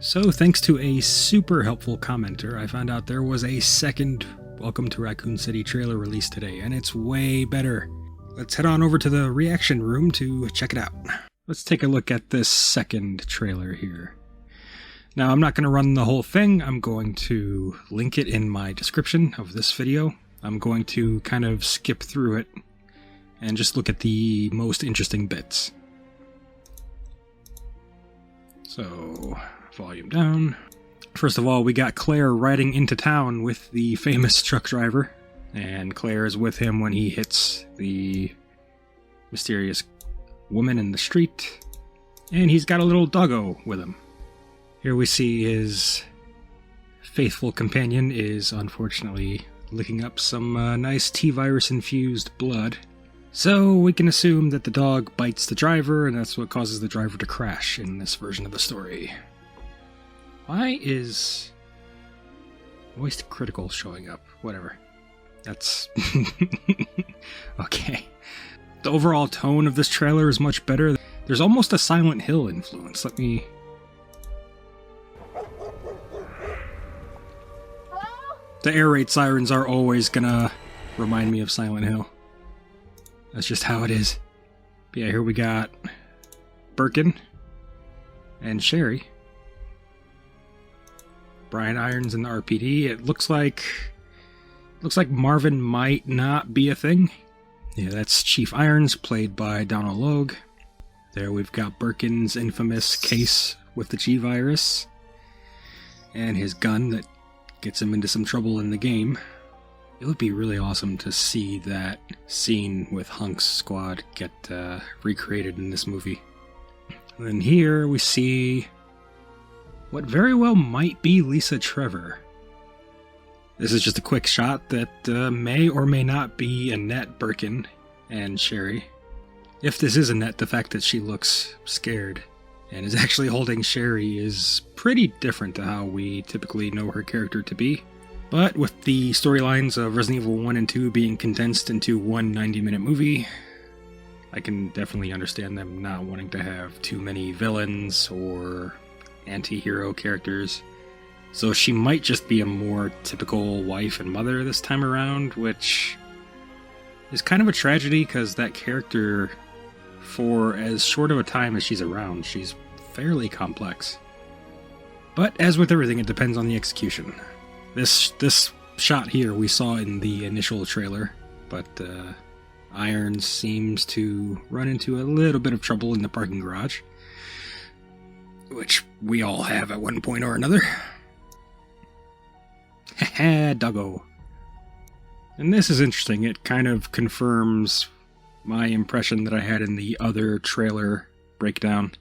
So thanks to a super helpful commenter, I found out there was a second Welcome to Raccoon City trailer released today, and it's way better. Let's head on over to the reaction room to check it out. Let's take a look at this second trailer here. Now, I'm not going to run the whole thing. I'm going to link it in my description of this video. I'm going to kind of skip through it and just look at the most interesting bits. So, volume down. First of all, we got Claire riding into town with the famous truck driver, and Claire is with him when he hits the mysterious woman in the street, and he's got a little doggo with him. Here we see his faithful companion is unfortunately licking up some nice T-virus infused blood. So we can assume that the dog bites the driver, and that's what causes the driver to crash in this version of the story. Why is Moist Critical showing up? Whatever. That's... okay. The overall tone of this trailer is much better. There's almost a Silent Hill influence. Let me... The air raid sirens are always gonna remind me of Silent Hill. That's just how it is. But yeah, here we got Birkin and Sherry. Brian Irons in the RPD. It looks like Marvin might not be a thing. Yeah, that's Chief Irons, played by Donald Logue. There we've got Birkin's infamous case with the G-Virus, and his gun that gets him into some trouble in the game. It would be really awesome to see that scene with Hunk's squad get recreated in this movie. And then here we see what very well might be Lisa Trevor. This is just a quick shot that may or may not be Annette Birkin and Sherry. If this is Annette, the fact that she looks scared and is actually holding Sherry is pretty different to how we typically know her character to be. But with the storylines of Resident Evil 1 and 2 being condensed into one 90-minute movie, I can definitely understand them not wanting to have too many villains or anti-hero characters. So she might just be a more typical wife and mother this time around, which is kind of a tragedy because that character, for as short of a time as she's around, she's fairly complex. But as with everything, it depends on the execution. This shot here we saw in the initial trailer, but Irons seems to run into a little bit of trouble in the parking garage, which we all have at one point or another. Haha, doggo. And this is interesting. It kind of confirms my impression that I had in the other trailer breakdown.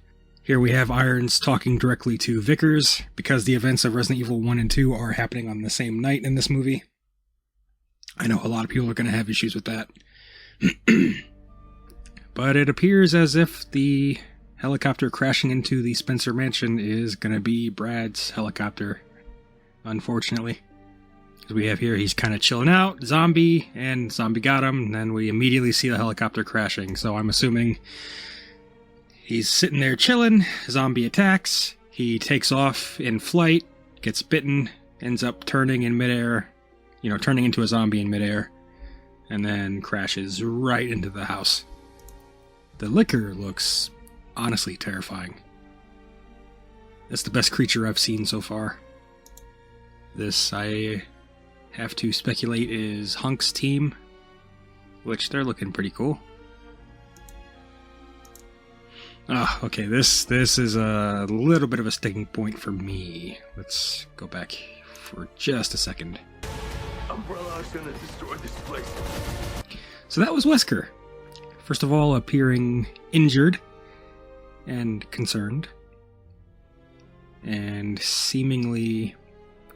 Here we have Irons talking directly to Vickers, because the events of Resident Evil 1 and 2 are happening on the same night in this movie. I know a lot of people are going to have issues with that. But it appears as if the helicopter crashing into the Spencer mansion is going to be Brad's helicopter, unfortunately. As we have here, he's kind of chilling out, zombie, and zombie got him, and then we immediately see the helicopter crashing, so I'm assuming he's sitting there chilling, zombie attacks, he takes off in flight, gets bitten, ends up turning in midair, turning into a zombie in midair, and then crashes right into the house. The liquor looks honestly terrifying. That's the best creature I've seen so far. This, I have to speculate, is Hunk's team, which they're looking pretty cool. Ah, okay, this is a little bit of a sticking point for me. Let's go back for just a second. Umbrella is gonna destroy this place. So that was Wesker. First of all, appearing injured and concerned, and seemingly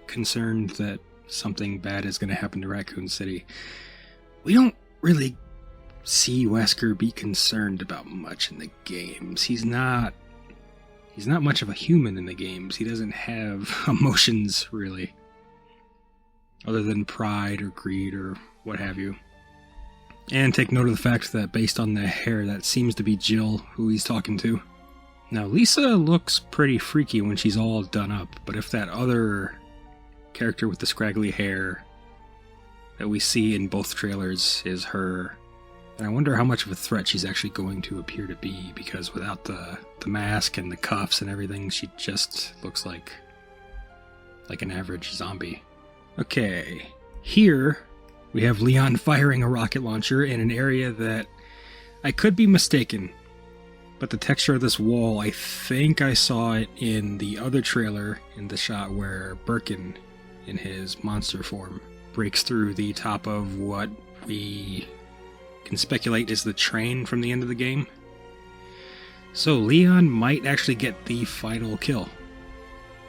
concerned that something bad is going to happen to Raccoon City. We don't really see Wesker be concerned about much in the games. He's not much of a human in the games. He doesn't have emotions, really, other than pride or greed or what have you. And take note of the fact that based on the hair, that seems to be Jill, who he's talking to. Now, Lisa looks pretty freaky when she's all done up, but if that other character with the scraggly hair that we see in both trailers is her, then I wonder how much of a threat she's actually going to appear to be, because without the mask and the cuffs and everything, she just looks like an average zombie. Okay, here we have Leon firing a rocket launcher in an area that I could be mistaken, but the texture of this wall, I think I saw it in the other trailer in the shot where Birkin, in his monster form, breaks through the top of what we can speculate is the train from the end of the game. So Leon might actually get the final kill.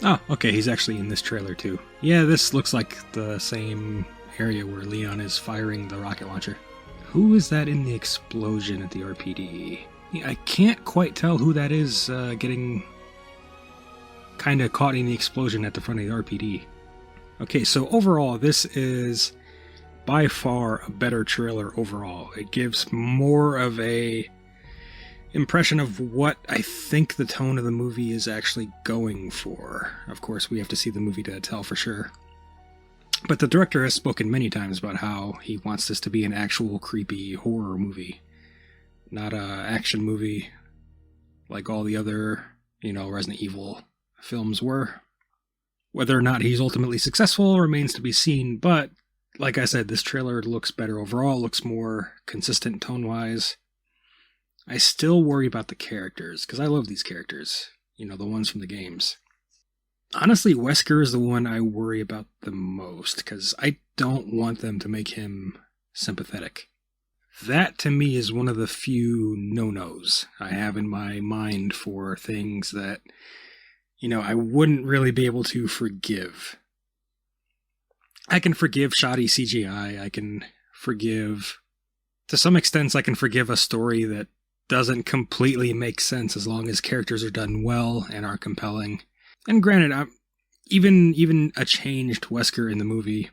Oh, okay, he's actually in this trailer too. Yeah, this looks like the same area where Leon is firing the rocket launcher. Who is that in the explosion at the RPD? I can't quite tell who that is getting kind of caught in the explosion at the front of the RPD. Okay, so overall, this is by far a better trailer overall. It gives more of a impression of what I think the tone of the movie is actually going for. Of course, we have to see the movie to tell for sure. But the director has spoken many times about how he wants this to be an actual creepy horror movie, not a action movie like all the other, Resident Evil films were. Whether or not he's ultimately successful remains to be seen, but like I said, this trailer looks better overall, looks more consistent tone-wise. I still worry about the characters, because I love these characters, the ones from the games. Honestly, Wesker is the one I worry about the most, because I don't want them to make him sympathetic. That, to me, is one of the few no-nos I have in my mind for things that, I wouldn't really be able to forgive. I can forgive shoddy CGI, I can forgive, to some extent, I can forgive a story that doesn't completely make sense as long as characters are done well and are compelling. And granted, even a changed Wesker in the movie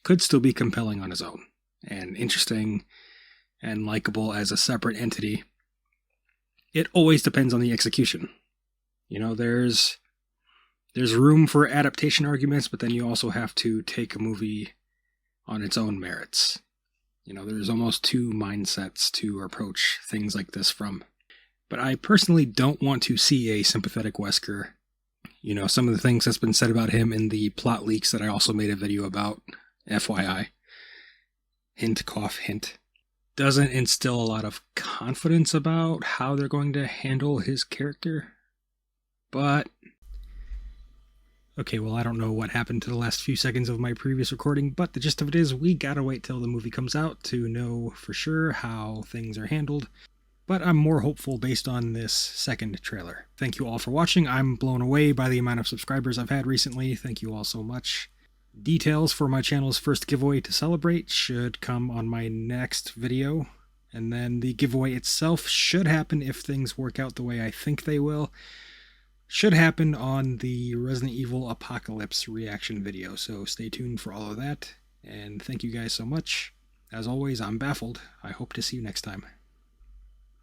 could still be compelling on his own, and interesting and likable as a separate entity. It always depends on the execution. There's room for adaptation arguments, but then you also have to take a movie on its own merits. There's almost two mindsets to approach things like this from. But I personally don't want to see a sympathetic Wesker. Some of the things that's been said about him in the plot leaks that I also made a video about, FYI. Hint, cough, hint. Doesn't instill a lot of confidence about how they're going to handle his character. But okay, well, I don't know what happened to the last few seconds of my previous recording, but the gist of it is we gotta wait till the movie comes out to know for sure how things are handled. But I'm more hopeful based on this second trailer. Thank you all for watching. I'm blown away by the amount of subscribers I've had recently. Thank you all so much. Details for my channel's first giveaway to celebrate should come on my next video. And then the giveaway itself should happen if things work out the way I think they will. Should happen on the Resident Evil Apocalypse reaction video, so stay tuned for all of that, and thank you guys so much. As always, I'm baffled. I hope to see you next time.